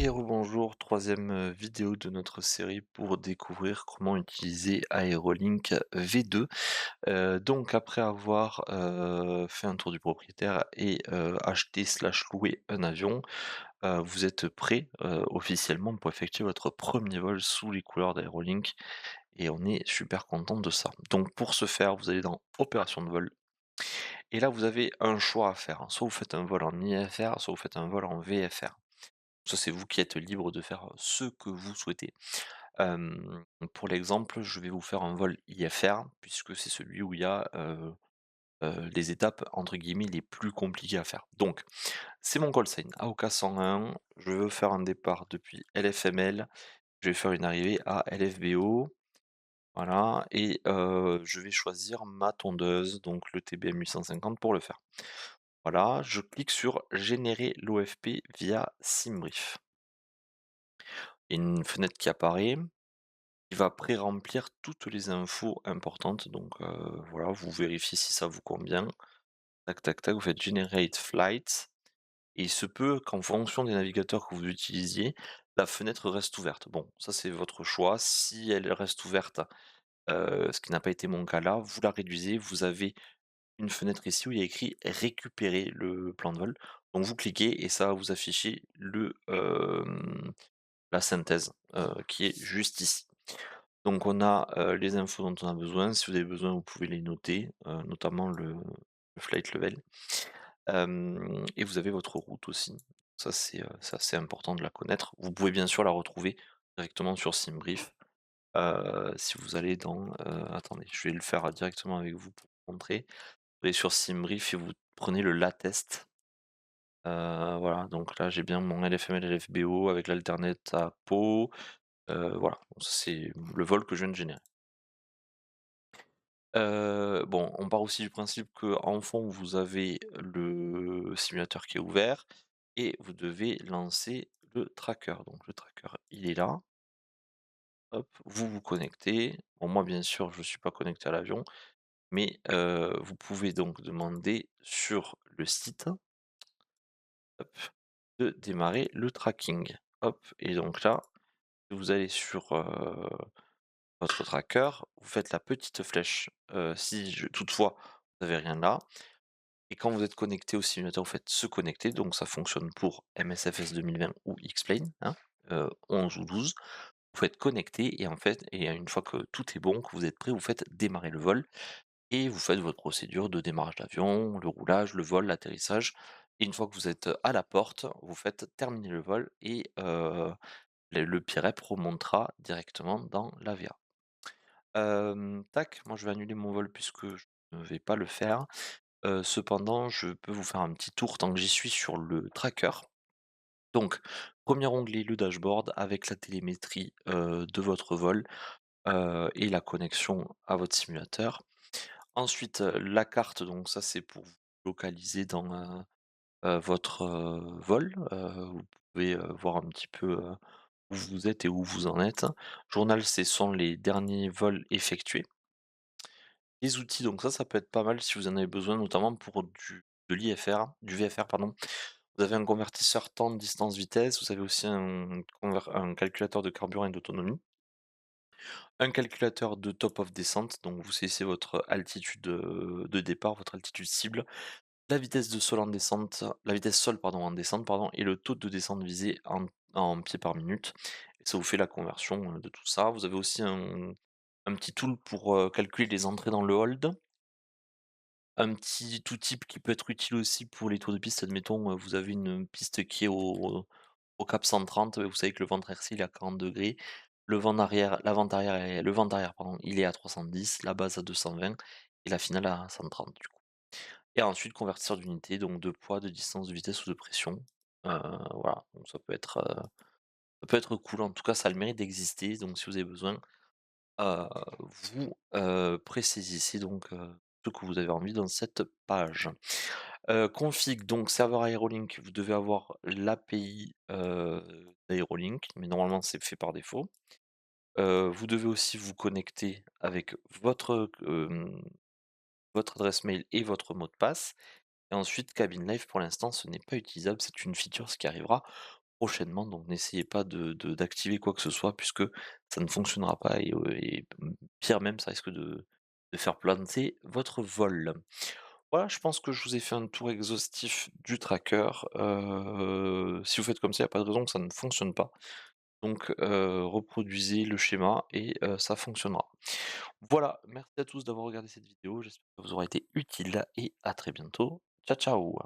Et rebonjour, troisième vidéo de notre série pour découvrir comment utiliser Aerolink V2. Donc après avoir fait un tour du propriétaire et acheté slash loué un avion, vous êtes prêt officiellement pour effectuer votre premier vol sous les couleurs d'Aerolink et on est super content de ça. Donc pour ce faire, vous allez dans Opération de vol et là vous avez un choix à faire, hein. Soit vous faites un vol en IFR, soit vous faites un vol en VFR. Ça, c'est vous qui êtes libre de faire ce que vous souhaitez. Pour l'exemple, je vais vous faire un vol IFR puisque c'est celui où il y a, les étapes entre guillemets «les plus compliquées» à faire. Donc, c'est mon call sign AOK 101, je veux faire un départ depuis LFML, je vais faire une arrivée à LFBO, voilà et je vais choisir ma tondeuse, donc le TBM 850 pour le faire. Voilà, je clique sur «Générer l'OFP via SimBrief». Il y a une fenêtre qui apparaît. Il va pré-remplir toutes les infos importantes, donc voilà, vous vérifiez si ça vous convient. Tac, tac, tac, vous faites generate flight et il se peut qu'en fonction des navigateurs que vous utilisiez, la fenêtre reste ouverte. Bon, ça c'est votre choix. Si elle reste ouverte, ce qui n'a pas été mon cas là, vous la réduisez. Vous avez une fenêtre ici où il y a écrit «Récupérer le plan de vol». Donc vous cliquez et ça va vous afficher la synthèse, qui est juste ici. Donc on a, les infos dont on a besoin. Si vous avez besoin, vous pouvez les noter, notamment le flight level. Et vous avez votre route aussi. Ça c'est assez important de la connaître. Vous pouvez bien sûr la retrouver directement sur SimBrief, si vous allez dans, attendez, je vais le faire directement avec vous pour vous montrer. Vous allez sur SimBrief et vous prenez le latest. Voilà, donc là j'ai bien mon LFML, LFBO avec l'alternate à Pau, voilà, donc ça c'est le vol que je viens de générer. Bon, on part aussi du principe qu'en fond, vous avez le simulateur qui est ouvert et vous devez lancer le tracker. Donc le tracker, il est là. Hop, vous vous connectez. Bon, moi, bien sûr, je ne suis pas connecté à l'avion, mais vous pouvez donc demander sur le site, hop, de démarrer le tracking. Hop, et donc là, vous allez sur votre tracker, vous faites la petite flèche. Si toutefois vous n'avez rien là, et quand vous êtes connecté au simulateur, vous faites «Se connecter», donc ça fonctionne pour MSFS 2020 ou X-Plane, hein, 11 ou 12. Vous faites «Connecter» et en fait et une fois que tout est bon, que vous êtes prêt, vous faites «Démarrer le vol» et vous faites votre procédure de démarrage d'avion, le roulage, le vol, l'atterrissage et une fois que vous êtes à la porte, vous faites «Terminer le vol» et le PIREP remontera directement dans l'AVA. Tac, moi je vais annuler mon vol puisque je ne vais pas le faire. Cependant, je peux vous faire un petit tour tant que j'y suis sur le tracker. Donc, premier onglet, le dashboard avec la télémétrie, de votre vol, et la connexion à votre simulateur. Ensuite, la carte, donc ça c'est pour vous localiser dans, votre, vol. Vous pouvez, voir un petit peu, où vous êtes et où vous en êtes. Journal, ce sont les derniers vols effectués. Les outils, donc ça peut être pas mal si vous en avez besoin, notamment pour de l'IFR, du VFR pardon. Vous avez un convertisseur temps, distance, vitesse, vous avez aussi un calculateur de carburant et d'autonomie, un calculateur de top of descente, donc vous saisissez votre altitude, de départ, votre altitude cible, la vitesse de sol en descente, la vitesse sol pardon en descente pardon et le taux de descente visé en pieds par minute et ça vous fait la conversion, de tout ça. Vous avez aussi un petit tool pour, calculer les entrées dans le hold. Un petit outil qui peut être utile aussi pour les tours de piste, admettons, vous avez une piste qui est au cap 130, vous savez que le ventre RC il est à 40°, le vent arrière pardon, il est à 310, la base à 220 et la finale à 130 du coup. Et ensuite convertisseur d'unité, donc de poids, de distance, de vitesse ou de pression. Voilà, donc ça peut être cool, en tout cas ça a le mérite d'exister, donc si vous avez besoin, Heu, vous, présaisissez donc, ce que vous avez envie dans cette page. Config donc serveur Aerolink, vous devez avoir l'API, d'Aerolink, mais normalement c'est fait par défaut. Vous devez aussi vous connecter avec votre adresse mail et votre mot de passe et ensuite Cabin Live pour l'instant ce n'est pas utilisable, c'est une feature, ce qui arrivera prochainement, donc n'essayez pas d'activer quoi que ce soit puisque ça ne fonctionnera pas et pire même, ça risque de faire planter votre vol. Voilà, je pense que je vous ai fait un tour exhaustif du tracker, si vous faites comme ça, il y a pas de raison que ça ne fonctionne pas. Donc reproduisez le schéma et ça fonctionnera. Voilà, merci à tous d'avoir regardé cette vidéo, j'espère que ça vous aura été utile et à très bientôt. Ciao, ciao.